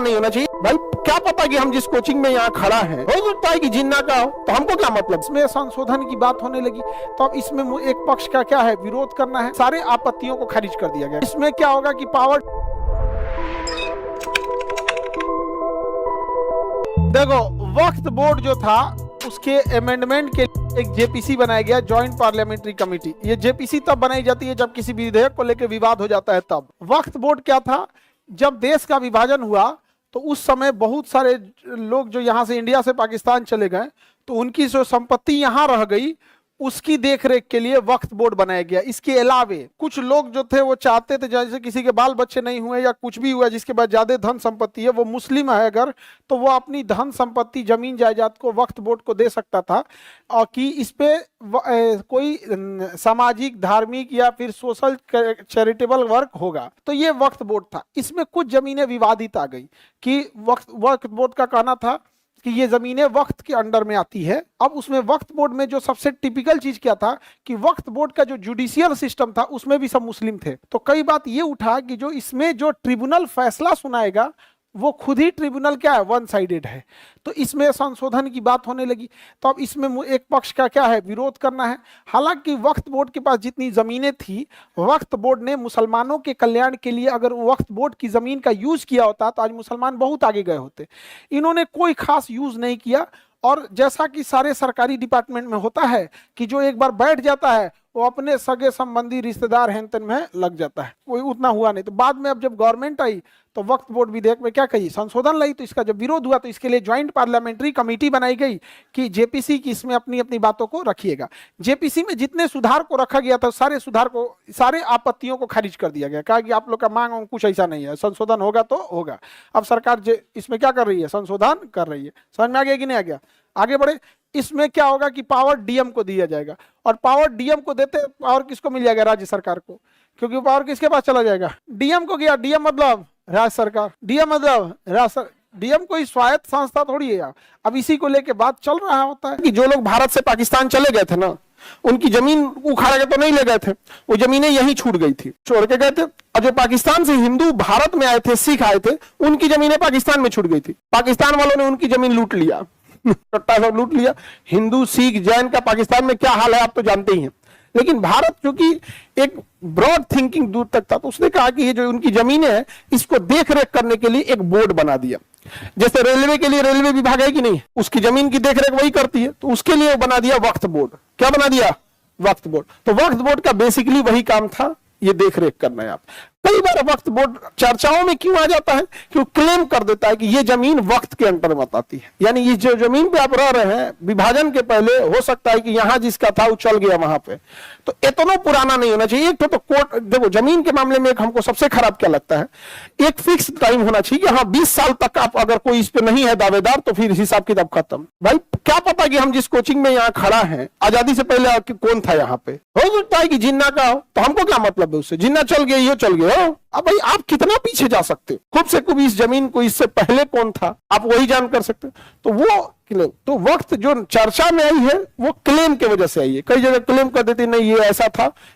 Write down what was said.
नहीं होना चाहिए भाई। क्या पता कि हम जिस कोचिंग में यहाँ खड़ा है हो सकता है कि जिन्ना का हो, तो हमको क्या मतलब। इसमें संशोधन की बात होने लगी तो अब इसमें एक पक्ष का क्या है, विरोध करना है। सारे आपत्तियों को खारिज कर दिया गया। इसमें क्या होगा कि पावर, देखो वक्फ बोर्ड जो था उसके अमेंडमेंट के एक जेपीसी बनाया गया, जॉइंट पार्लियामेंट्री कमेटी। ये जेपीसी तब बनाई जाती है जब किसी विधेयक को लेकर विवाद हो जाता है तब। वक्फ बोर्ड क्या था, जब देश का विभाजन हुआ तो उस समय बहुत सारे लोग जो यहाँ से इंडिया से पाकिस्तान चले गए तो उनकी जो संपत्ति यहाँ रह गई उसकी देखरेख के लिए वक्फ बोर्ड बनाया गया। इसके अलावे कुछ लोग जो थे वो चाहते थे जैसे किसी के बाल बच्चे नहीं हुए या कुछ भी हुआ जिसके पास ज्यादा धन संपत्ति है, वो मुस्लिम है अगर, तो वो अपनी धन संपत्ति जमीन जायदाद को वक्फ बोर्ड को दे सकता था और कि इस पे कोई सामाजिक धार्मिक या फिर सोशल चैरिटेबल वर्क होगा। तो ये वक्फ बोर्ड था। इसमें कुछ जमीनें विवादित आ गई कि वक्फ बोर्ड का कहना था कि ये जमीनें वक्फ के अंडर में आती है। अब उसमें वक्फ बोर्ड में जो सबसे टिपिकल चीज क्या था कि वक्फ बोर्ड का जो जुडिशियल सिस्टम था उसमें भी सब मुस्लिम थे। तो कई बात ये उठा कि जो इसमें जो ट्रिब्यूनल फैसला सुनाएगा वो खुद ही ट्रिब्यूनल क्या है, वन साइडेड है। तो इसमें संशोधन की बात होने लगी तो अब इसमें एक पक्ष का क्या है, विरोध करना है। हालांकि वक्फ बोर्ड के पास जितनी जमीनें थी, वक्फ बोर्ड ने मुसलमानों के कल्याण के लिए अगर वक्फ बोर्ड की जमीन का यूज किया होता तो आज मुसलमान बहुत आगे गए होते। इन्होंने कोई खास यूज नहीं किया। और जैसा कि सारे सरकारी डिपार्टमेंट में होता है कि जो एक बार बैठ जाता है वो अपने सगे संबंधी रिश्तेदार हेन में लग जाता है, कोई उतना हुआ नहीं। तो बाद में अब जब गवर्नमेंट आई तो वक्फ बोर्ड विधेयक में क्या कही, संशोधन लाई। तो इसका जब विरोध हुआ तो इसके लिए ज्वाइंट पार्लियामेंट्री कमेटी बनाई गई कि जेपीसी की इसमें अपनी अपनी बातों को रखिएगा। जेपीसी में जितने सुधार को रखा गया था सारे सुधार को, सारे आपत्तियों को खारिज कर दिया गया। कहा कि आप लोग का मांग कुछ ऐसा नहीं है, संशोधन होगा तो होगा। अब सरकार इसमें क्या कर रही है, संशोधन कर रही है। समझ में आ गया कि नहीं आ गया? आगे बढ़े। इसमें क्या होगा कि पावर डीएम को दिया जाएगा और पावर डीएम को देते पावर किसको मिल जाएगा, राज्य सरकार को, क्योंकि पावर किसके पास चला जाएगा, डीएम को गया। डीएम मतलब राज्य सरकार, डीएम मतलब डीएम कोई स्वायत्त संस्था थोड़ी है। अब इसी को लेके बात चल रहा होता है कि जो लोग भारत से पाकिस्तान चले गए थे ना, उनकी जमीन उखाड़ के तो नहीं ले गए थे, वो जमीनें यहीं छूट गई थी, छोड़ के गए थे। और जो पाकिस्तान से हिंदू भारत में आए थे, सिख आए थे, उनकी जमीनें पाकिस्तान में छूट गई थी। पाकिस्तान वालों ने उनकी जमीन लूट लिया, कट्टा सब लूट लिया। हिंदू सिख जैन का पाकिस्तान में क्या हाल है आप तो जानते ही हैं। लेकिन भारत क्योंकि एक ब्रॉड थिंकिंग दूर तक था तो उसने कहा कि ये जो उनकी जमीनें हैं इसको देख रेख करने के लिए एक बोर्ड बना दिया। जैसे रेलवे के लिए रेलवे विभाग है कि नहीं, उसकी जमीन की देख रेख वही करती है, तो उसके लिए बना दिया वक्फ बोर्ड। क्या बना दिया, वक्फ बोर्ड। तो वक्फ बोर्ड का बेसिकली वही काम था, ये देख रेख करना है। आप कई बार वक्फ बोर्ड चर्चाओं में क्यों आ जाता है कि वो क्लेम कर देता है कि ये जमीन वक्त के अंडर में आती है, यानी ये जो जमीन पे आप रह रहे हैं विभाजन के पहले हो सकता है कि यहां जिसका था वो चल गया वहां पे। तो इतना पुराना नहीं होना चाहिए। एक तो कोर्ट, देखो जमीन के मामले में एक हमको सबसे खराब क्या लगता है, एक फिक्स टाइम होना चाहिए कि हाँ 20 साल तक आप अगर कोई इस पे नहीं है दावेदार तो फिर हिसाब किताब खत्म। भाई क्या पता कि हम जिस कोचिंग में यहाँ खड़ा है आजादी से पहले कौन था यहाँ पे, हो सकता है कि जिन्ना का हो, तो हमको क्या मतलब है उससे, जिन्ना चल गया ये चल गया। अब भाई आप कितना पीछे जा सकते हो, खूब से खूब इस जमीन को इससे पहले कौन था आप वही जान कर सकते हो। तो वो क्लेम, तो वक्त जो चर्चा में आई है वो क्लेम की वजह से आई है। कई जगह क्लेम कर देती नहीं ये ऐसा था,